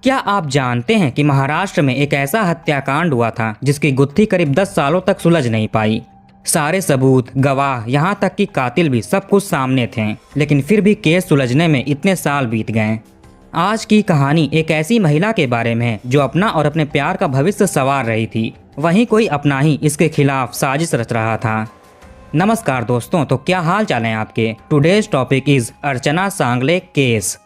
क्या आप जानते हैं कि महाराष्ट्र में एक ऐसा हत्याकांड हुआ था जिसकी गुत्थी करीब 10 सालों तक सुलझ नहीं पाई। सारे सबूत, गवाह, यहाँ तक कि कातिल भी सब कुछ सामने थे, लेकिन फिर भी केस सुलझने में इतने साल बीत गए। आज की कहानी एक ऐसी महिला के बारे में है जो अपना और अपने प्यार का भविष्य संवार रही थी, वहीं कोई अपना ही इसके खिलाफ साजिश रच रहा था। नमस्कार दोस्तों, तो क्या हाल चाल है आपके। टुडेज टॉपिक इज अर्चना सांगले केस।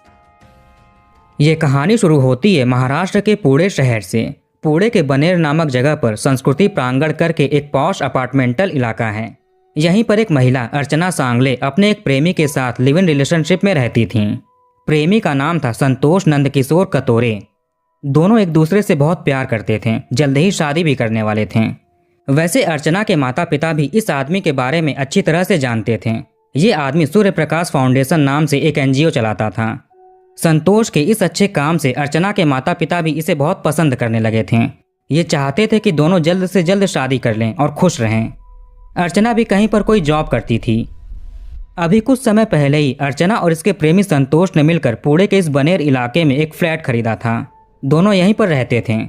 ये कहानी शुरू होती है महाराष्ट्र के पुणे शहर से। पुणे के बनेर नामक जगह पर संस्कृति प्रांगण करके एक पॉश अपार्टमेंटल इलाका है। यहीं पर एक महिला अर्चना सांगले अपने एक प्रेमी के साथ लिव इन रिलेशनशिप में रहती थीं। प्रेमी का नाम था संतोष नंदकिशोर कतोरे। दोनों एक दूसरे से बहुत प्यार करते थे, जल्द ही शादी भी करने वाले थे। वैसे अर्चना के माता पिता भी इस आदमी के बारे में अच्छी तरह से जानते थे। ये आदमी सूर्य प्रकाश फाउंडेशन नाम से एक NGO चलाता था। संतोष के इस अच्छे काम से अर्चना के माता पिता भी इसे बहुत पसंद करने लगे थे। ये चाहते थे कि दोनों जल्द से जल्द शादी कर लें और खुश रहें। अर्चना भी कहीं पर कोई जॉब करती थी। अभी कुछ समय पहले ही अर्चना और इसके प्रेमी संतोष ने मिलकर पुणे के इस बनेर इलाके में एक फ्लैट खरीदा था। दोनों यहीं पर रहते थे।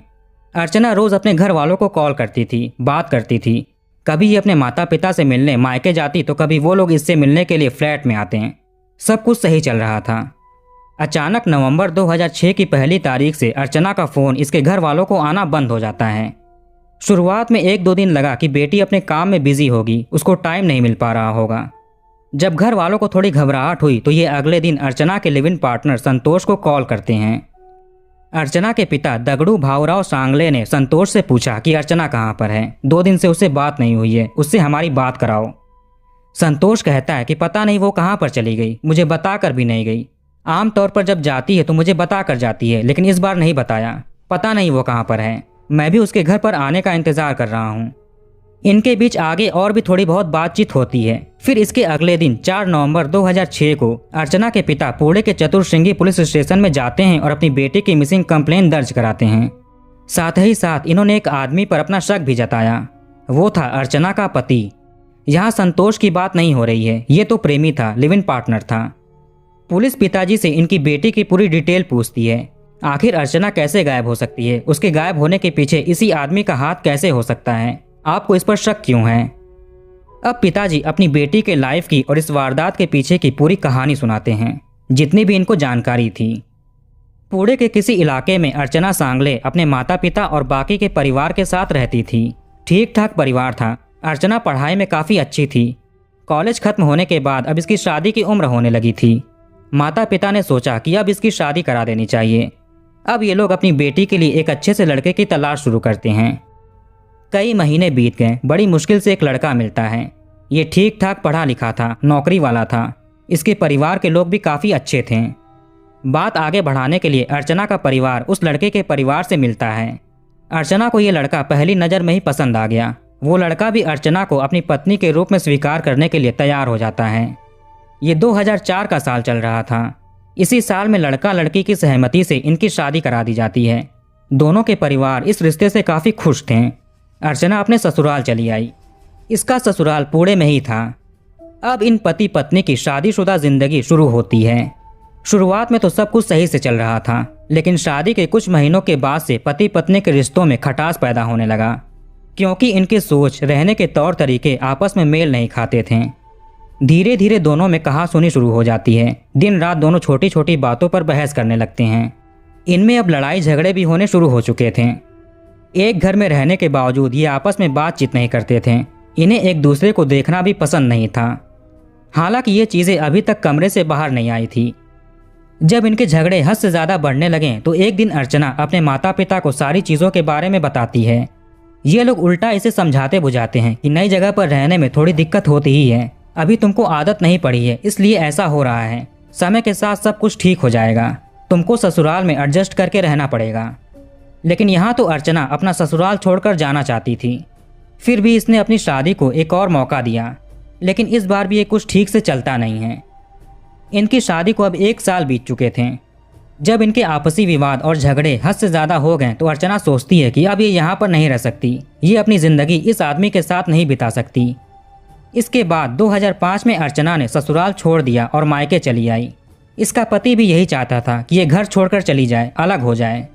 अर्चना रोज अपने घर वालों को कॉल करती थी, बात करती थी। कभी ये अपने माता पिता से मिलने मायके जाती तो कभी वो लोग इससे मिलने के लिए फ्लैट में आते। सब कुछ सही चल रहा था। अचानक नवंबर 2006 की पहली तारीख से अर्चना का फ़ोन इसके घर वालों को आना बंद हो जाता है। शुरुआत में 1-2 दिन लगा कि बेटी अपने काम में बिजी होगी, उसको टाइम नहीं मिल पा रहा होगा। जब घर वालों को थोड़ी घबराहट हुई तो ये अगले दिन अर्चना के लिव इन पार्टनर संतोष को कॉल करते हैं। अर्चना के पिता दगड़ू भाऊराव सांगले ने संतोष से पूछा कि अर्चना कहाँ पर है, 2 दिन से उससे बात नहीं हुई है, उससे हमारी बात कराओ। संतोष कहता है कि पता नहीं वो कहाँ पर चली गई, मुझे बता कर भी नहीं गई। आमतौर पर जब जाती है तो मुझे बता कर जाती है, लेकिन इस बार नहीं बताया। पता नहीं वो कहाँ पर है, मैं भी उसके घर पर आने का इंतजार कर रहा हूँ। इनके बीच आगे और भी थोड़ी बहुत बातचीत होती है। फिर इसके अगले दिन 4 नवंबर 2006 को अर्चना के पिता पुणे के चतुर्श्रृंगी पुलिस स्टेशन में जाते हैं और अपनी बेटी की मिसिंग कंप्लेन दर्ज कराते हैं। साथ ही साथ इन्होंने एक आदमी पर अपना शक भी जताया। वो था अर्चना का पति। यहाँ संतोष की बात नहीं हो रही है, ये तो प्रेमी था, लिव इन पार्टनर था। पुलिस पिताजी से इनकी बेटी की पूरी डिटेल पूछती है। आखिर अर्चना कैसे गायब हो सकती है, उसके गायब होने के पीछे इसी आदमी का हाथ कैसे हो सकता है, आपको इस पर शक क्यों है। अब पिताजी अपनी बेटी के लाइफ की और इस वारदात के पीछे की पूरी कहानी सुनाते हैं, जितनी भी इनको जानकारी थी। पुणे के किसी इलाके में अर्चना सांगले अपने माता पिता और बाकी के परिवार के साथ रहती थी। ठीक ठाक परिवार था। अर्चना पढ़ाई में काफ़ी अच्छी थी। कॉलेज खत्म होने के बाद अब इसकी शादी की उम्र होने लगी थी। माता पिता ने सोचा कि अब इसकी शादी करा देनी चाहिए। अब ये लोग अपनी बेटी के लिए एक अच्छे से लड़के की तलाश शुरू करते हैं। कई महीने बीत गए, बड़ी मुश्किल से एक लड़का मिलता है। ये ठीक ठाक पढ़ा लिखा था, नौकरी वाला था। इसके परिवार के लोग भी काफ़ी अच्छे थे। बात आगे बढ़ाने के लिए अर्चना का परिवार उस लड़के के परिवार से मिलता है। अर्चना को ये लड़का पहली नज़र में ही पसंद आ गया। वो लड़का भी अर्चना को अपनी पत्नी के रूप में स्वीकार करने के लिए तैयार हो जाता है। ये 2004 का साल चल रहा था। इसी साल में लड़का लड़की की सहमति से इनकी शादी करा दी जाती है। दोनों के परिवार इस रिश्ते से काफ़ी खुश थे। अर्चना अपने ससुराल चली आई। इसका ससुराल पुणे में ही था। अब इन पति पत्नी की शादीशुदा जिंदगी शुरू होती है। शुरुआत में तो सब कुछ सही से चल रहा था, लेकिन शादी के कुछ महीनों के बाद से पति पत्नी के रिश्तों में खटास पैदा होने लगा, क्योंकि इनकी सोच, रहने के तौर तरीके आपस में मेल नहीं खाते थे। धीरे धीरे दोनों में कहासुनी शुरू हो जाती है। दिन रात दोनों छोटी छोटी बातों पर बहस करने लगते हैं। इनमें अब लड़ाई झगड़े भी होने शुरू हो चुके थे। एक घर में रहने के बावजूद ये आपस में बातचीत नहीं करते थे। इन्हें एक दूसरे को देखना भी पसंद नहीं था। हालांकि ये चीज़ें अभी तक कमरे से बाहर नहीं आई थी। जब इनके झगड़े हद से ज़्यादा बढ़ने लगे तो एक दिन अर्चना अपने माता पिता को सारी चीज़ों के बारे में बताती है। ये लोग उल्टा इसे समझाते बुझाते हैं कि नई जगह पर रहने में थोड़ी दिक्कत होती ही है, अभी तुमको आदत नहीं पड़ी है, इसलिए ऐसा हो रहा है। समय के साथ सब कुछ ठीक हो जाएगा, तुमको ससुराल में एडजस्ट करके रहना पड़ेगा। लेकिन यहाँ तो अर्चना अपना ससुराल छोड़कर जाना चाहती थी। फिर भी इसने अपनी शादी को एक और मौका दिया, लेकिन इस बार भी ये कुछ ठीक से चलता नहीं है। इनकी शादी को अब 1 साल बीत चुके थे। जब इनके आपसी विवाद और झगड़े हद से ज़्यादा हो गए तो अर्चना सोचती है कि अब ये यहाँ पर नहीं रह सकती, ये अपनी ज़िंदगी इस आदमी के साथ नहीं बिता सकती। इसके बाद 2005 में अर्चना ने ससुराल छोड़ दिया और मायके चली आई। इसका पति भी यही चाहता था कि ये घर छोड़कर चली जाए, अलग हो जाए,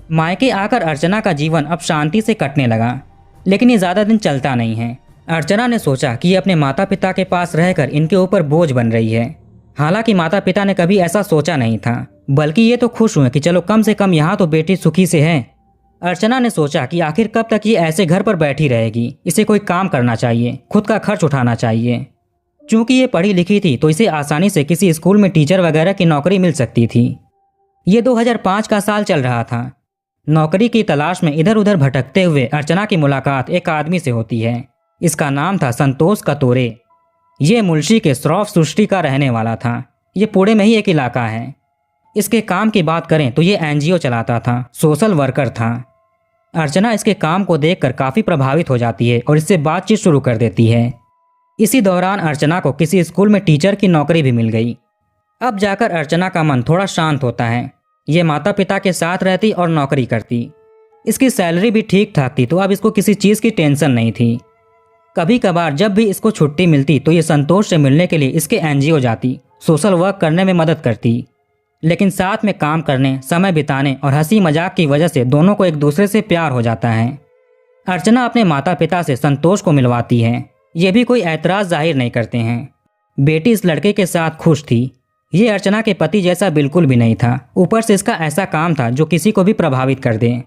मायके आकर अर्चना का जीवन अब शांति से कटने लगा, लेकिन ये ज़्यादा दिन चलता नहीं है। अर्चना ने सोचा कि ये अपने माता पिता के पास रहकर इनके ऊपर बोझ बन रही है। हालांकि माता पिता ने कभी ऐसा सोचा नहीं था, बल्कि ये तो खुश हुए कि चलो कम से कम यहाँ तो बेटी सुखी से है। अर्चना ने सोचा कि आखिर कब तक ये ऐसे घर पर बैठी रहेगी, इसे कोई काम करना चाहिए, खुद का खर्च उठाना चाहिए। चूंकि ये पढ़ी लिखी थी तो इसे आसानी से किसी स्कूल में टीचर वगैरह की नौकरी मिल सकती थी। ये 2005 का साल चल रहा था। नौकरी की तलाश में इधर उधर भटकते हुए अर्चना की मुलाकात एक आदमी से होती है। इसका नाम था संतोष कतोरे। ये मुल्शी के श्रॉफ सृष्टि का रहने वाला था। ये पुणे में ही एक इलाका है। इसके काम की बात करें तो ये एनजीओ चलाता था, सोशल वर्कर था। अर्चना इसके काम को देखकर काफ़ी प्रभावित हो जाती है और इससे बातचीत शुरू कर देती है। इसी दौरान अर्चना को किसी स्कूल में टीचर की नौकरी भी मिल गई। अब जाकर अर्चना का मन थोड़ा शांत होता है। ये माता पिता के साथ रहती और नौकरी करती। इसकी सैलरी भी ठीक ठाक थी, तो अब इसको किसी चीज़ की टेंशन नहीं थी। कभी कभार जब भी इसको छुट्टी मिलती तो ये संतोष से मिलने के लिए इसके एनजीओ जाती, सोशल वर्क करने में मदद करती। लेकिन साथ में काम करने, समय बिताने और हंसी मजाक की वजह से दोनों को एक दूसरे से प्यार हो जाता है। अर्चना अपने माता पिता से संतोष को मिलवाती है। ये भी कोई ऐतराज़ जाहिर नहीं करते हैं। बेटी इस लड़के के साथ खुश थी। ये अर्चना के पति जैसा बिल्कुल भी नहीं था। ऊपर से इसका ऐसा काम था जो किसी को भी प्रभावित कर दे।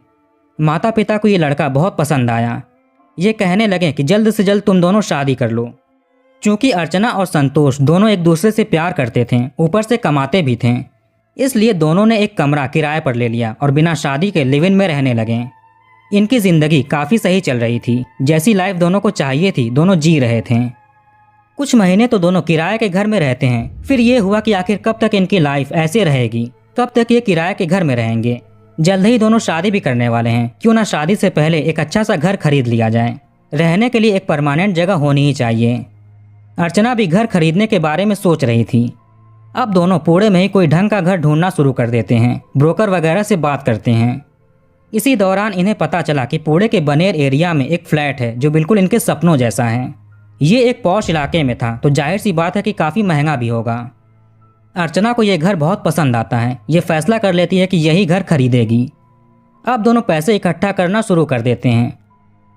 माता पिता को ये लड़का बहुत पसंद आया। ये कहने लगे कि जल्द से जल्द तुम दोनों शादी कर लो। चूँकि अर्चना और संतोष दोनों एक दूसरे से प्यार करते थे, ऊपर से कमाते भी थे, इसलिए दोनों ने एक कमरा किराए पर ले लिया और बिना शादी के लिव इन में रहने लगे। इनकी ज़िंदगी काफ़ी सही चल रही थी। जैसी लाइफ दोनों को चाहिए थी दोनों जी रहे थे। कुछ महीने तो दोनों किराए के घर में रहते हैं। फिर ये हुआ कि आखिर कब तक इनकी लाइफ ऐसे रहेगी, कब तक ये किराए के घर में रहेंगे। जल्द ही दोनों शादी भी करने वाले हैं। क्यों ना शादी से पहले एक अच्छा सा घर खरीद लिया जाए। रहने के लिए एक परमानेंट जगह होनी ही चाहिए। अर्चना भी घर खरीदने के बारे में सोच रही थी। अब दोनों पुणे में ही कोई ढंग का घर ढूंढना शुरू कर देते हैं, ब्रोकर वगैरह से बात करते हैं। इसी दौरान इन्हें पता चला कि पुणे के बनेर एरिया में एक फ्लैट है जो बिल्कुल इनके सपनों जैसा है। ये एक पॉश इलाके में था, तो जाहिर सी बात है कि काफ़ी महंगा भी होगा। अर्चना को यह घर बहुत पसंद आता है। ये फैसला कर लेती है कि यही घर खरीदेगी। अब दोनों पैसे इकट्ठा करना शुरू कर देते हैं।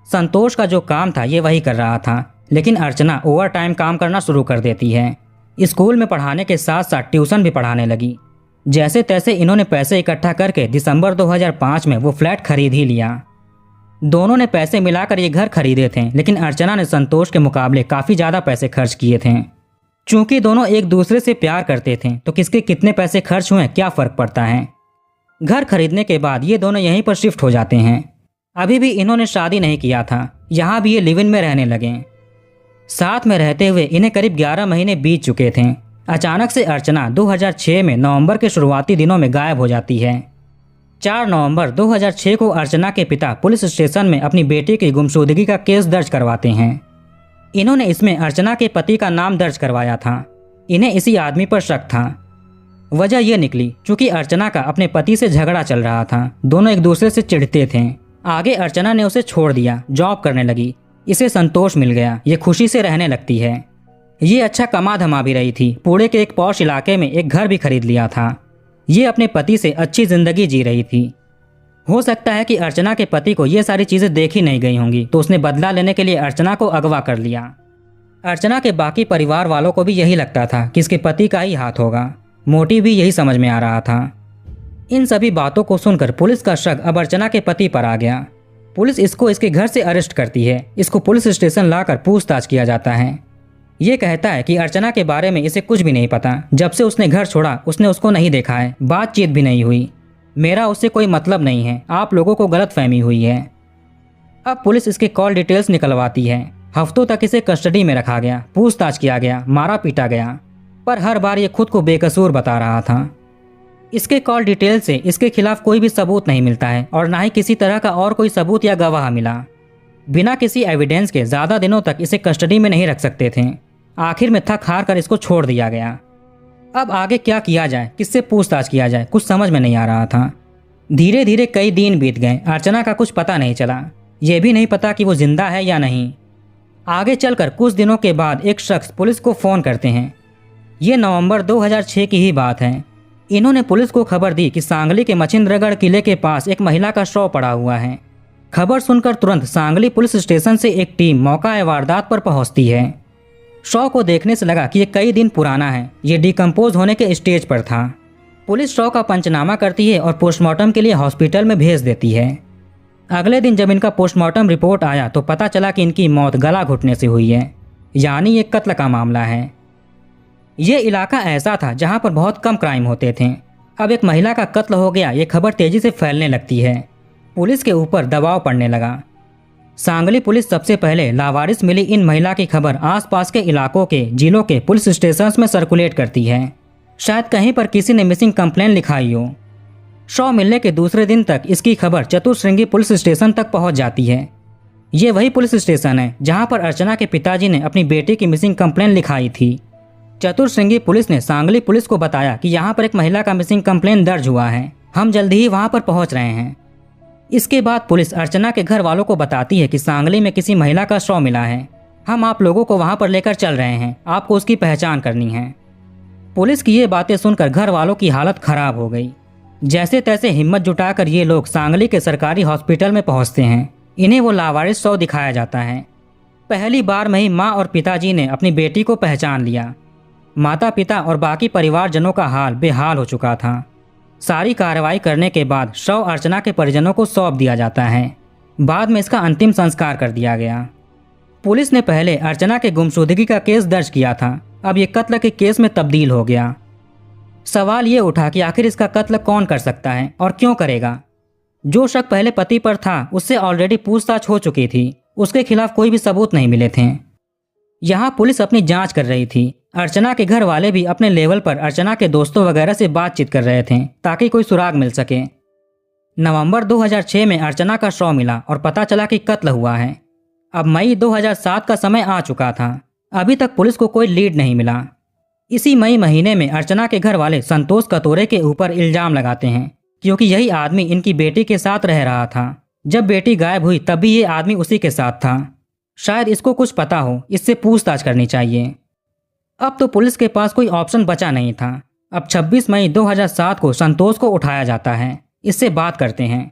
संतोष का जो काम था ये वही कर रहा था, लेकिन अर्चना ओवर टाइम काम करना शुरू कर देती है। स्कूल में पढ़ाने के साथ साथ ट्यूशन भी पढ़ाने लगी। जैसे तैसे इन्होंने पैसे इकट्ठा करके दिसंबर 2005 में वो फ्लैट खरीद ही लिया। दोनों ने पैसे मिलाकर ये घर खरीदे थे, लेकिन अर्चना ने संतोष के मुकाबले काफ़ी ज़्यादा पैसे खर्च किए थे। चूँकि दोनों एक दूसरे से प्यार करते थे तो किसके कितने पैसे खर्च हुए क्या फ़र्क पड़ता है। घर खरीदने के बाद ये दोनों यहीं पर शिफ्ट हो जाते हैं। अभी भी इन्होंने शादी नहीं किया था। यहाँ भी ये लिव इन में रहने लगे। साथ में रहते हुए इन्हें करीब 11 महीने बीत चुके थे। अचानक से अर्चना 2006 में नवंबर के शुरुआती दिनों में गायब हो जाती है। 4 नवंबर 2006 को अर्चना के पिता पुलिस स्टेशन में अपनी बेटी की गुमशुदगी का केस दर्ज करवाते हैं। इन्होंने इसमें अर्चना के पति का नाम दर्ज करवाया था। इन्हें इसी आदमी पर शक था। वजह यह निकली चूँकि अर्चना का अपने पति से झगड़ा चल रहा था। दोनों एक दूसरे से चिढ़ते थे। आगे अर्चना ने उसे छोड़ दिया, जॉब करने लगी। इसे संतोष मिल गया। ये खुशी से रहने लगती है। ये अच्छा कमा धमा भी रही थी। पुणे के एक पॉश इलाके में एक घर भी खरीद लिया था। ये अपने पति से अच्छी जिंदगी जी रही थी। हो सकता है कि अर्चना के पति को ये सारी चीज़ें देखी नहीं गई होंगी, तो उसने बदला लेने के लिए अर्चना को अगवा कर लिया। अर्चना के बाकी परिवार वालों को भी यही लगता था कि इसके पति का ही हाथ होगा। मोटिव भी यही समझ में आ रहा था। इन सभी बातों को सुनकर पुलिस का शक अब अर्चना के पति पर आ गया। पुलिस इसको इसके घर से अरेस्ट करती है। इसको पुलिस स्टेशन लाकर पूछताछ किया जाता है। ये कहता है कि अर्चना के बारे में इसे कुछ भी नहीं पता। जब से उसने घर छोड़ा उसने उसको नहीं देखा है, बातचीत भी नहीं हुई। मेरा उससे कोई मतलब नहीं है। आप लोगों को गलतफहमी हुई है। अब पुलिस इसके कॉल डिटेल्स निकलवाती है। हफ्तों तक इसे कस्टडी में रखा गया, पूछताछ किया गया, मारा पीटा गया, पर हर बार ये खुद को बेकसूर बता रहा था। इसके कॉल डिटेल से इसके खिलाफ कोई भी सबूत नहीं मिलता है और ना ही किसी तरह का और कोई सबूत या गवाह मिला। बिना किसी एविडेंस के ज़्यादा दिनों तक इसे कस्टडी में नहीं रख सकते थे। आखिर में थक हार कर इसको छोड़ दिया गया। अब आगे क्या किया जाए, किससे पूछताछ किया जाए, कुछ समझ में नहीं आ रहा था। धीरे धीरे कई दिन बीत गए। अर्चना का कुछ पता नहीं चला। यह भी नहीं पता कि वो जिंदा है या नहीं। आगे चलकर कुछ दिनों के बाद एक शख्स पुलिस को फ़ोन करते हैं। ये नवंबर 2006 की ही बात है। इन्होंने पुलिस को खबर दी कि सांगली के मच्छिंद्रगढ़ किले के पास एक महिला का शव पड़ा हुआ है। खबर सुनकर तुरंत सांगली पुलिस स्टेशन से एक टीम मौका वारदात पर पहुंचती है। शव को देखने से लगा कि ये कई दिन पुराना है, ये डिकम्पोज होने के स्टेज पर था। पुलिस शव का पंचनामा करती है और पोस्टमार्टम के लिए हॉस्पिटल में भेज देती है। अगले दिन जब इनका पोस्टमार्टम रिपोर्ट आया तो पता चला कि इनकी मौत गला घुटने से हुई है, यानी ये कत्ल का मामला है। ये इलाका ऐसा था जहां पर बहुत कम क्राइम होते थे। अब एक महिला का कत्ल हो गया, ये खबर तेजी से फैलने लगती है। पुलिस के ऊपर दबाव पड़ने लगा। सांगली पुलिस सबसे पहले लावारिस मिली इन महिला की खबर आसपास के इलाकों के जिलों के पुलिस स्टेशंस में सर्कुलेट करती है। शायद कहीं पर किसी ने मिसिंग कंप्लेन लिखाई हो। शव मिलने के दूसरे दिन तक इसकी खबर चतुश्रृंगी पुलिस स्टेशन तक पहुंच जाती है। ये वही पुलिस स्टेशन है जहां पर अर्चना के पिताजी ने अपनी बेटी की मिसिंग कंप्लेन लिखाई थी। चतुश्रृंगी पुलिस ने सांगली पुलिस को बताया कि यहाँ पर एक महिला का मिसिंग कंप्लेन दर्ज हुआ है, हम जल्दी ही वहाँ पर पहुँच रहे हैं। इसके बाद पुलिस अर्चना के घर वालों को बताती है कि सांगली में किसी महिला का शव मिला है, हम आप लोगों को वहाँ पर लेकर चल रहे हैं, आपको उसकी पहचान करनी है। पुलिस की ये बातें सुनकर घर वालों की हालत खराब हो गई। जैसे तैसे हिम्मत जुटाकर ये लोग सांगली के सरकारी हॉस्पिटल में पहुँचते हैं। इन्हें वो लावारिस शव दिखाया जाता है। पहली बार में ही माँ और पिताजी ने अपनी बेटी को पहचान लिया। माता पिता और बाकी परिवारजनों का हाल बेहाल हो चुका था। सारी कार्रवाई करने के बाद शव अर्चना के परिजनों को सौंप दिया जाता है। बाद में इसका अंतिम संस्कार कर दिया गया। पुलिस ने पहले अर्चना के गुमशुदगी का केस दर्ज किया था, अब ये कत्ल के केस में तब्दील हो गया। सवाल ये उठा कि आखिर इसका कत्ल कौन कर सकता है और क्यों करेगा। जो शक पहले पति पर था उससे ऑलरेडी पूछताछ हो चुकी थी, उसके खिलाफ कोई भी सबूत नहीं मिले थे। यहाँ पुलिस अपनी जांच कर रही थी। अर्चना के घर वाले भी अपने लेवल पर अर्चना के दोस्तों वगैरह से बातचीत कर रहे थे ताकि कोई सुराग मिल सके। नवंबर 2006 में अर्चना का शव मिला और पता चला कि कत्ल हुआ है। अब मई 2007 का समय आ चुका था, अभी तक पुलिस को कोई लीड नहीं मिला। इसी मई महीने में अर्चना के घर वाले संतोष कतोरे के ऊपर इल्जाम लगाते हैं क्योंकि यही आदमी इनकी बेटी के साथ रह रहा था। जब बेटी गायब हुई तब भी ये आदमी उसी के साथ था। शायद इसको कुछ पता हो, इससे पूछताछ करनी चाहिए। अब तो पुलिस के पास कोई ऑप्शन बचा नहीं था। अब 26 मई 2007 को संतोष को उठाया जाता है, इससे बात करते हैं।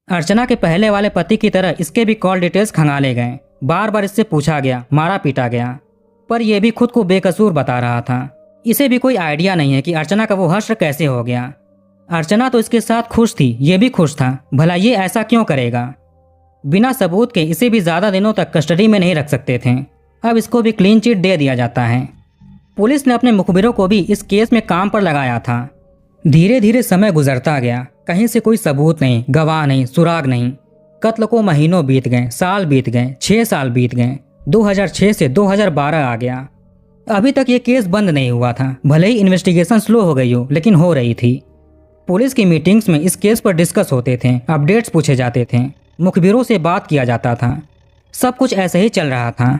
अर्चना के पहले वाले पति की तरह इसके भी कॉल डिटेल्स खंगाले गए। बार बार इससे पूछा गया, मारा पीटा गया, पर यह भी खुद को बेकसूर बता रहा था। इसे भी कोई आइडिया नहीं है कि अर्चना का वो हश्र कैसे हो गया। अर्चना तो इसके साथ खुश थी, ये भी खुश था, भला ये ऐसा क्यों करेगा। बिना सबूत के इसे भी ज़्यादा दिनों तक कस्टडी में नहीं रख सकते थे। अब इसको भी क्लीन चिट दे दिया जाता है। पुलिस ने अपने मुखबिरों को भी इस केस में काम पर लगाया था। धीरे धीरे समय गुजरता गया, कहीं से कोई सबूत नहीं, गवाह नहीं, सुराग नहीं। कत्ल को महीनों बीत गए, साल बीत गए, 6 साल बीत गए। 2006 से 2012 आ गया। अभी तक ये केस बंद नहीं हुआ था। भले ही इन्वेस्टिगेशन स्लो हो गई हो, लेकिन हो रही थी। पुलिस की मीटिंग्स में इस केस पर डिस्कस होते थे, अपडेट्स पूछे जाते थे, मुखबिरों से बात किया जाता था। सब कुछ ऐसे ही चल रहा था।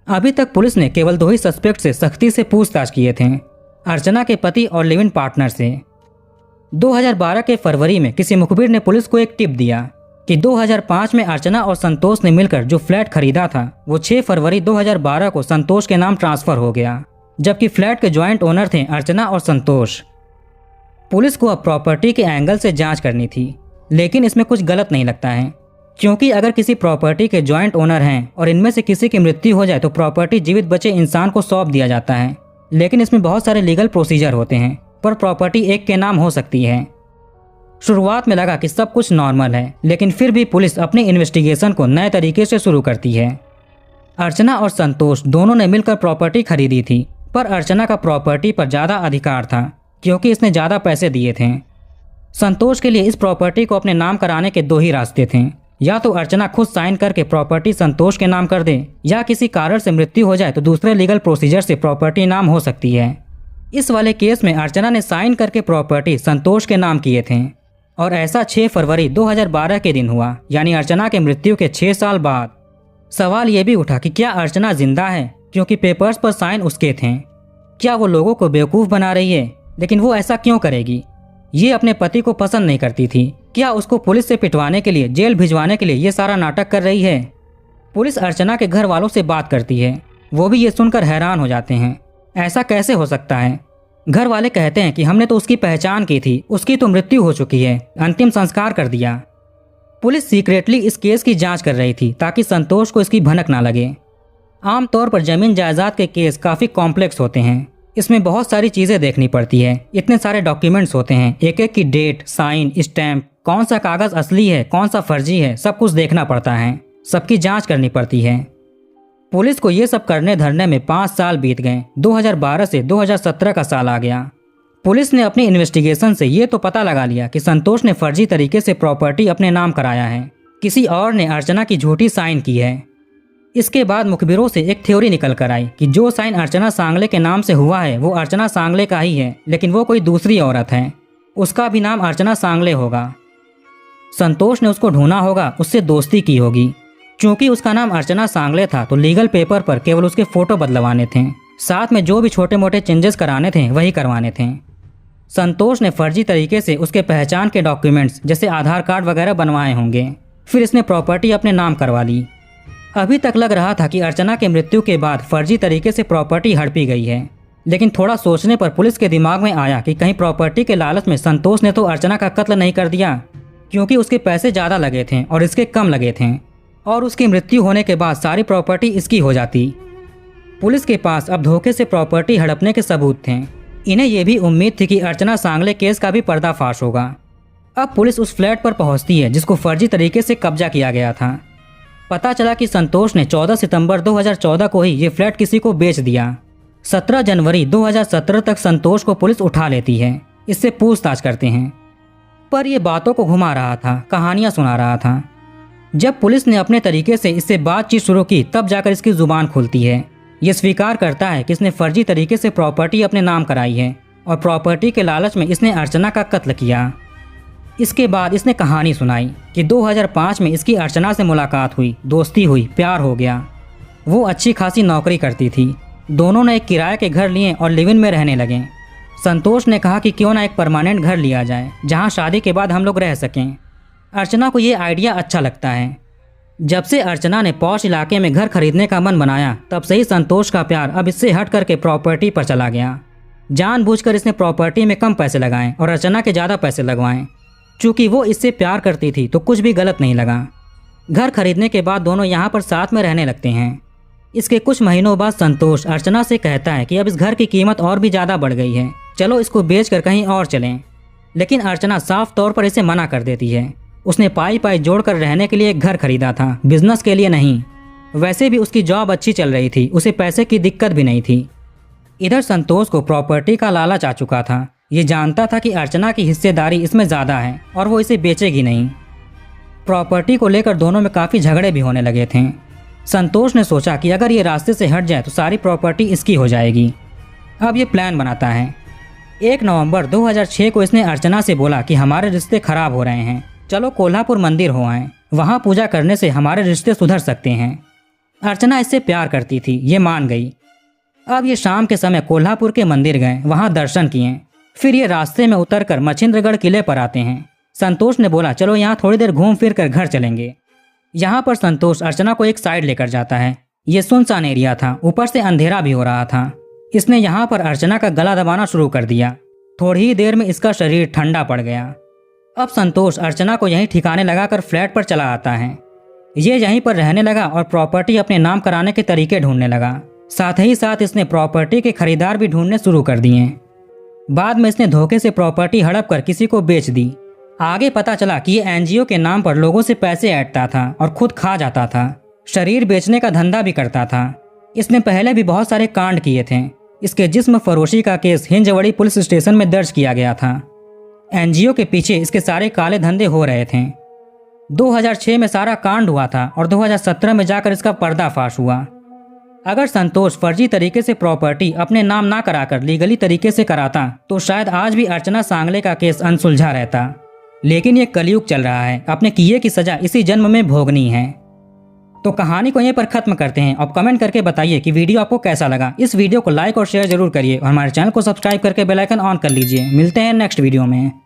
अभी तक पुलिस ने केवल 2 ही सस्पेक्ट से सख्ती से पूछताछ किए थे, अर्चना के पति और लिव इन पार्टनर से। 2012 के फरवरी में किसी मुखबिर ने पुलिस को एक टिप दिया कि 2005 में अर्चना और संतोष ने मिलकर जो फ्लैट खरीदा था वो 6 फरवरी 2012 को संतोष के नाम ट्रांसफर हो गया, जबकि फ्लैट के ज्वाइंट ओनर थे अर्चना और संतोष। पुलिस को अब प्रॉपर्टी के एंगल से जांच करनी थी, लेकिन इसमें कुछ गलत नहीं लगता है, क्योंकि अगर किसी प्रॉपर्टी के ज्वाइंट ओनर हैं और इनमें से किसी की मृत्यु हो जाए तो प्रॉपर्टी जीवित बचे इंसान को सौंप दिया जाता है। लेकिन इसमें बहुत सारे लीगल प्रोसीजर होते हैं, पर प्रॉपर्टी एक के नाम हो सकती है। शुरुआत में लगा कि सब कुछ नॉर्मल है, लेकिन फिर भी पुलिस अपनी इन्वेस्टिगेशन को नए तरीके से शुरू करती है। अर्चना और संतोष दोनों ने मिलकर प्रॉपर्टी खरीदी थी, पर अर्चना का प्रॉपर्टी पर ज़्यादा अधिकार था क्योंकि इसने ज़्यादा पैसे दिए थे। संतोष के लिए इस प्रॉपर्टी को अपने नाम कराने के 2 ही रास्ते थे, या तो अर्चना खुद साइन करके प्रॉपर्टी संतोष के नाम कर दे, या किसी कारण से मृत्यु हो जाए तो दूसरे लीगल प्रोसीजर से प्रॉपर्टी नाम हो सकती है। इस वाले केस में अर्चना ने साइन करके प्रॉपर्टी संतोष के नाम किए थे, और ऐसा 6 फरवरी 2012 के दिन हुआ, यानी अर्चना के मृत्यु के 6 साल बाद। सवाल ये भी उठा कि क्या अर्चना जिंदा है, क्योंकि पेपर्स पर साइन उसके थे। क्या वो लोगों को बेवकूफ़ बना रही है? लेकिन वो ऐसा क्यों करेगी? ये अपने पति को पसंद नहीं करती थी। क्या उसको पुलिस से पिटवाने के लिए, जेल भिजवाने के लिए ये सारा नाटक कर रही है? पुलिस अर्चना के घर वालों से बात करती है, वो भी ये सुनकर हैरान हो जाते हैं। ऐसा कैसे हो सकता है? घर वाले कहते हैं कि हमने तो उसकी पहचान की थी, उसकी तो मृत्यु हो चुकी है, अंतिम संस्कार कर दिया। पुलिस सीक्रेटली इस केस की जांच कर रही थी ताकि संतोष को इसकी भनक ना लगे। आमतौर पर जमीन जायदाद के केस काफ़ी कॉम्प्लेक्स होते हैं। इसमें बहुत सारी चीज़ें देखनी पड़ती है, इतने सारे डॉक्यूमेंट्स होते हैं, एक एक की डेट, साइन, स्टैम्प, कौन सा कागज़ असली है, कौन सा फर्जी है, सब कुछ देखना पड़ता है, सबकी जांच करनी पड़ती है। पुलिस को ये सब करने धरने में 5 साल बीत गए। 2012 से 2017 का साल आ गया। पुलिस ने अपनी इन्वेस्टिगेशन से ये तो पता लगा लिया कि संतोष ने फर्जी तरीके से प्रॉपर्टी अपने नाम कराया है, किसी और ने अर्चना की झूठी साइन की है। इसके बाद मुखबिरों से एक थ्योरी निकल कर आई कि जो साइन अर्चना सांगले के नाम से हुआ है वो अर्चना सांगले का ही है, लेकिन वो कोई दूसरी औरत है, उसका भी नाम अर्चना सांगले होगा। संतोष ने उसको ढूंढा होगा, उससे दोस्ती की होगी। चूंकि उसका नाम अर्चना सांगले था तो लीगल पेपर पर केवल उसके फोटो बदलवाने थे, साथ में जो भी छोटे मोटे चेंजेस कराने थे वही करवाने थे। संतोष ने फर्जी तरीके से उसके पहचान के डॉक्यूमेंट्स जैसे आधार कार्ड वगैरह बनवाए होंगे, फिर इसने प्रॉपर्टी अपने नाम करवा ली। अभी तक लग रहा था कि अर्चना के मृत्यु के बाद फर्जी तरीके से प्रॉपर्टी हड़पी गई है, लेकिन थोड़ा सोचने पर पुलिस के दिमाग में आया कि कहीं प्रॉपर्टी के लालच में संतोष ने तो अर्चना का कत्ल नहीं कर दिया, क्योंकि उसके पैसे ज़्यादा लगे थे और इसके कम लगे थे, और उसकी मृत्यु होने के बाद सारी प्रॉपर्टी इसकी हो जाती। पुलिस के पास अब धोखे से प्रॉपर्टी हड़पने के सबूत थे। इन्हें यह भी उम्मीद थी कि अर्चना सांगले केस का भी पर्दाफाश होगा। अब पुलिस उस फ्लैट पर पहुंचती है जिसको फर्जी तरीके से कब्जा किया गया था। पता चला कि संतोष ने 14 सितंबर 2014 को ही ये फ्लैट किसी को बेच दिया। 17 जनवरी 2017 तक संतोष को पुलिस उठा लेती है, इससे पूछताछ करते हैं, पर यह बातों को घुमा रहा था, कहानियां सुना रहा था। जब पुलिस ने अपने तरीके से इससे बातचीत शुरू की तब जाकर इसकी जुबान खुलती है। ये स्वीकार करता है कि इसने फर्जी तरीके से प्रॉपर्टी अपने नाम कराई है और प्रॉपर्टी के लालच में इसने अर्चना का कत्ल किया। इसके बाद इसने कहानी सुनाई कि 2005 में इसकी अर्चना से मुलाकात हुई, दोस्ती हुई, प्यार हो गया। वो अच्छी खासी नौकरी करती थी। दोनों ने एक किराए के घर लिए और लिव इन में रहने लगे। संतोष ने कहा कि क्यों ना एक परमानेंट घर लिया जाए जहां शादी के बाद हम लोग रह सकें। अर्चना को ये आइडिया अच्छा लगता है। जब से अर्चना ने पॉश इलाके में घर खरीदने का मन बनाया तब से ही संतोष का प्यार अब इससे हट करके प्रॉपर्टी पर चला गया। जानबूझकर इसने प्रॉपर्टी में कम पैसे लगाए और अर्चना के ज़्यादा पैसे लगवाएं। चूँकि वो इससे प्यार करती थी तो कुछ भी गलत नहीं लगा। घर खरीदने के बाद दोनों यहाँ पर साथ में रहने लगते हैं। इसके कुछ महीनों बाद संतोष अर्चना से कहता है कि अब इस घर की कीमत और भी ज़्यादा बढ़ गई है, चलो इसको बेचकर कहीं और चलें। लेकिन अर्चना साफ तौर पर इसे मना कर देती है। उसने पाई पाई जोड़कर रहने के लिए एक घर खरीदा था, बिजनेस के लिए नहीं। वैसे भी उसकी जॉब अच्छी चल रही थी, उसे पैसे की दिक्कत भी नहीं थी। इधर संतोष को प्रॉपर्टी का लालच आ चुका था। ये जानता था कि अर्चना की हिस्सेदारी इसमें ज़्यादा है और वो इसे बेचेगी नहीं। प्रॉपर्टी को लेकर दोनों में काफ़ी झगड़े भी होने लगे थे। संतोष ने सोचा कि अगर ये रास्ते से हट जाए तो सारी प्रॉपर्टी इसकी हो जाएगी। अब ये प्लान बनाता है। 1 नवंबर 2006 को इसने अर्चना से बोला कि हमारे रिश्ते खराब हो रहे हैं, चलो कोल्हापुर मंदिर हो आएं, वहाँ पूजा करने से हमारे रिश्ते सुधर सकते हैं। अर्चना इससे प्यार करती थी, ये मान गई। अब ये शाम के समय कोल्हापुर के मंदिर गए, वहाँ दर्शन किए। फिर ये रास्ते में उतरकर मच्छिंद्रगढ़ किले पर आते हैं। संतोष ने बोला चलो यहाँ थोड़ी देर घूम फिर कर घर चलेंगे। यहाँ पर संतोष अर्चना को एक साइड लेकर जाता है। ये सुनसान एरिया था, ऊपर से अंधेरा भी हो रहा था। इसने यहाँ पर अर्चना का गला दबाना शुरू कर दिया। थोड़ी ही देर में इसका शरीर ठंडा पड़ गया। अब संतोष अर्चना को यहीं ठिकाने लगाकर फ्लैट पर चला आता है। ये यहीं पर रहने लगा और प्रॉपर्टी अपने नाम कराने के तरीके ढूंढने लगा। साथ ही साथ इसने प्रॉपर्टी के खरीदार भी ढूंढने शुरू कर दिए। बाद में इसने धोखे से प्रॉपर्टी हड़प कर किसी को बेच दी। आगे पता चला कि ये एनजीओ के नाम पर लोगों से पैसे ऐंठता था और खुद खा जाता था। शरीर बेचने का धंधा भी करता था। इसने पहले भी बहुत सारे कांड किए थे। इसके जिस्म फरोशी का केस हिंजवड़ी पुलिस स्टेशन में दर्ज किया गया था। एनजीओ के पीछे इसके सारे काले धंधे हो रहे थे। 2006 में सारा कांड हुआ था और 2017 में जाकर इसका पर्दाफाश हुआ। अगर संतोष फर्जी तरीके से प्रॉपर्टी अपने नाम ना कराकर लीगली तरीके से कराता तो शायद आज भी अर्चना सांगले का केस अनसुलझा रहता। लेकिन ये कलयुग चल रहा है, अपने किए की सजा इसी जन्म में भोगनी है। तो कहानी को यहीं पर खत्म करते हैं। अब कमेंट करके बताइए कि वीडियो आपको कैसा लगा। इस वीडियो को लाइक और शेयर जरूर करिए और हमारे चैनल को सब्सक्राइब करके बेल आइकन ऑन कर लीजिए। मिलते हैं नेक्स्ट वीडियो में।